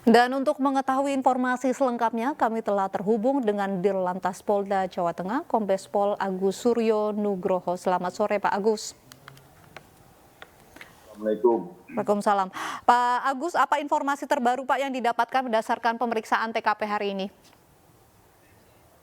Dan untuk mengetahui informasi selengkapnya, kami telah terhubung dengan Dirlantas Polda Jawa Tengah, Kombes Pol Agus Suryo Nugroho. Selamat sore, Pak Agus. Assalamualaikum. Waalaikumsalam. Pak Agus, apa informasi terbaru Pak yang didapatkan berdasarkan pemeriksaan TKP hari ini?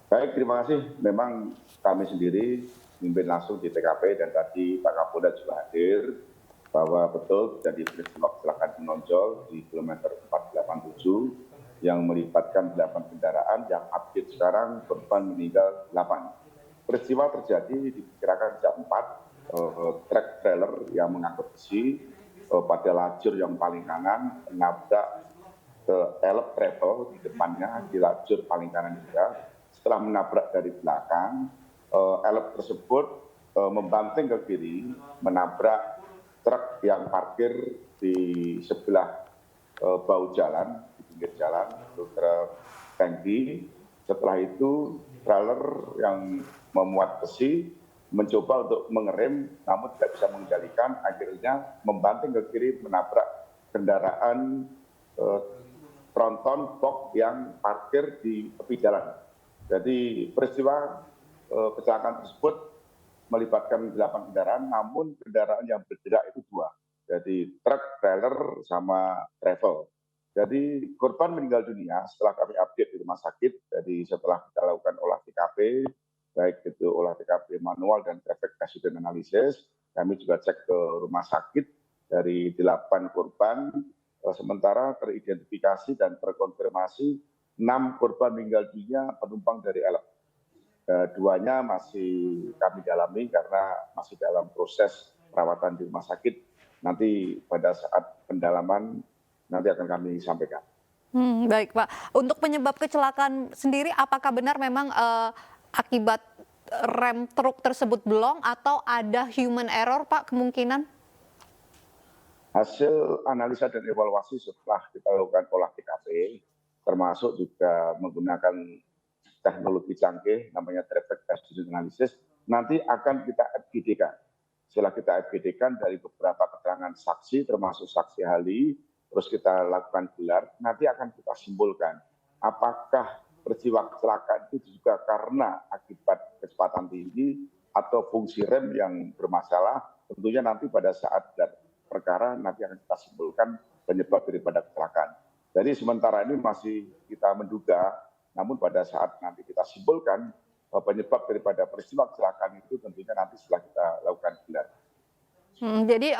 Baik, terima kasih. Memang kami sendiri memimpin langsung di TKP dan tadi Pak Kapolda juga hadir bahwa betul terjadi peristiwa kecelakaan menonjol di kilometer 487 yang melibatkan 8 kendaraan yang update sekarang korban meninggal 8. Peristiwa terjadi diperkirakan jam 4, truk trailer yang mengangkut besi pada lajur yang paling kanan menabrak ke elep travel di depannya di lajur paling kanan juga. Setelah menabrak dari belakang, elep tersebut membanting ke kiri, menabrak truk yang parkir di sebelah bahu jalan, di pinggir jalan, itu truk tangki. Setelah itu, trailer yang memuat besi mencoba untuk mengerem, namun tidak bisa mengendalikan, akhirnya membanting ke kiri, menabrak kendaraan tronton box yang parkir di tepi jalan. Jadi peristiwa kecelakaan tersebut melibatkan 8 kendaraan, namun kendaraan yang bergerak itu 2. Jadi truk, trailer, sama travel. Jadi korban meninggal dunia setelah kami update di rumah sakit. Jadi setelah kita lakukan olah TKP, baik itu olah TKP manual dan traffic accident analysis, kami juga cek ke rumah sakit dari 8 korban. Sementara teridentifikasi dan terkonfirmasi 6 korban meninggal dunia penumpang dari elep. 2-nya masih kami dalami karena masih dalam proses perawatan di rumah sakit. Nanti pada saat pendalaman nanti akan kami sampaikan. Baik Pak, untuk penyebab kecelakaan sendiri apakah benar memang akibat rem truk tersebut blong atau ada human error Pak kemungkinan? Hasil analisa dan evaluasi setelah kita lakukan olah TKP, termasuk juga menggunakan teknologi canggih namanya traffic accident analysis, nanti akan kita FGD-kan. Setelah kita FGD-kan dari beberapa keterangan saksi termasuk saksi ahli, terus kita lakukan gelar, nanti akan kita simpulkan apakah peristiwa kecelakaan itu juga karena akibat kecepatan tinggi atau fungsi rem yang bermasalah. Tentunya nanti pada saat perkara nanti akan kita simpulkan penyebab daripada kecelakaan. Jadi sementara ini masih kita menduga, namun pada saat nanti kita simpulkan penyebab daripada peristiwa kecelakaan itu tentunya nanti setelah kita lakukan gelar. Jadi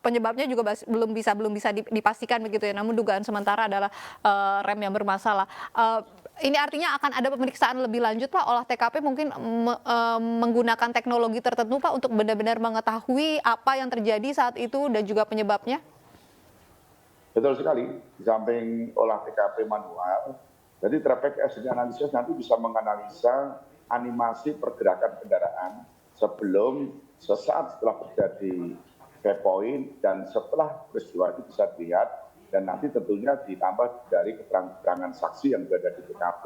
penyebabnya juga belum bisa dipastikan begitu ya, namun dugaan sementara adalah rem yang bermasalah. Ini artinya akan ada pemeriksaan lebih lanjut Pak, olah TKP mungkin menggunakan teknologi tertentu Pak untuk benar-benar mengetahui apa yang terjadi saat itu dan juga penyebabnya? Betul sekali, di samping olah TKP manual, jadi traffic accident analysis nanti bisa menganalisa animasi pergerakan kendaraan sebelum, sesaat setelah terjadi point dan setelah peristiwa itu bisa dilihat, dan nanti tentunya ditambah dari keterangan saksi yang berada di TKP,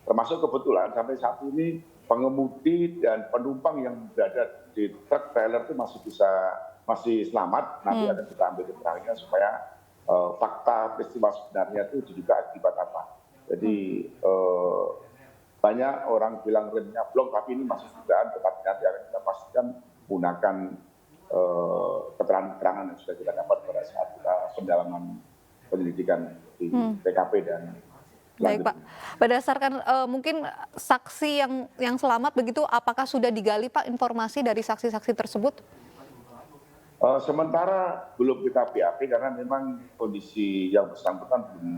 termasuk kebetulan sampai saat ini pengemudi dan penumpang yang berada di truk trailer itu masih selamat. Nanti akan kita ambil keterangannya supaya fakta peristiwa sebenarnya itu juga akibat apa. Jadi banyak orang bilang remnya blong, tapi ini masih dugaan, tetapi nanti akan kita pastikan menggunakan keterangan yang sudah kita dapat pada saat kita pendalaman penyelidikan di TKP dan baik Pak, berdasarkan mungkin saksi yang selamat begitu, apakah sudah digali Pak informasi dari saksi-saksi tersebut? Sementara belum kita BAP karena memang kondisi yang bersangkutan belum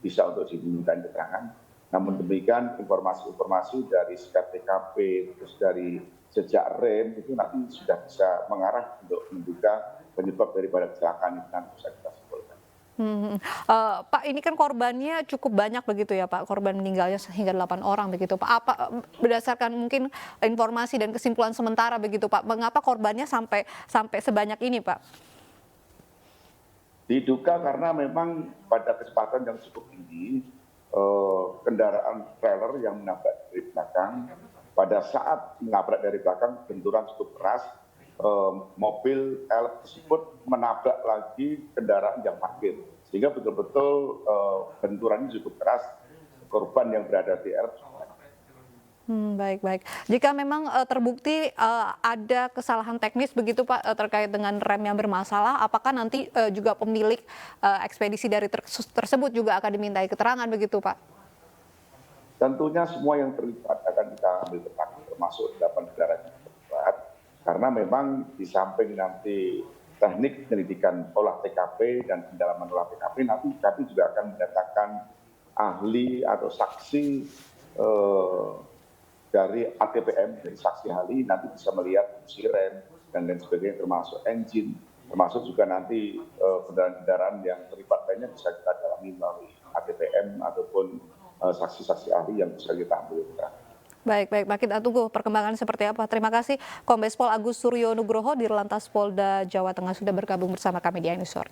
bisa untuk dimintain keterangan. Namun demikian informasi-informasi dari sekat TKP, terus dari jejak rem itu nanti sudah bisa mengarah untuk menduga penyebab daripada kecelakaan itu nanti bisa kita simpulkan. Pak, ini kan korbannya cukup banyak begitu ya Pak, korban meninggalnya hingga 8 orang begitu Pak. Apa berdasarkan mungkin informasi dan kesimpulan sementara begitu Pak, mengapa korbannya sampai sebanyak ini Pak? Diduga karena memang pada kecepatan yang cukup tinggi, kendaraan trailer yang menabrak dari belakang, pada saat menabrak dari belakang benturan cukup keras, mobil elf tersebut menabrak lagi kendaraan yang parkir. Sehingga betul-betul benturannya cukup keras, korban yang berada di RF. Baik. Jika memang terbukti ada kesalahan teknis begitu Pak terkait dengan rem yang bermasalah, apakah nanti juga pemilik ekspedisi dari tersebut juga akan dimintai keterangan begitu Pak? Tentunya semua yang terlibat akan kita ambil keterangan, termasuk 8 kendaraan yang terlibat. Karena memang di samping nanti teknik penyelidikan olah TKP dan pendalaman olah TKP, nanti kami juga akan mendatangkan ahli atau saksi dari ATPM, dari saksi ahli, nanti bisa melihat fungsi rem dan lain sebagainya, termasuk engine, termasuk juga nanti kendaraan-kendaraan yang terlibat lainnya bisa kita dalami melalui ATPM ataupun saksi-saksi ahli yang bisa kita ambil. Baik, kita tunggu perkembangan seperti apa. Terima kasih Kombes Pol Agus Suryo Nugroho, Dirlantas Polda Jawa Tengah sudah bergabung bersama kami di iNews Sore.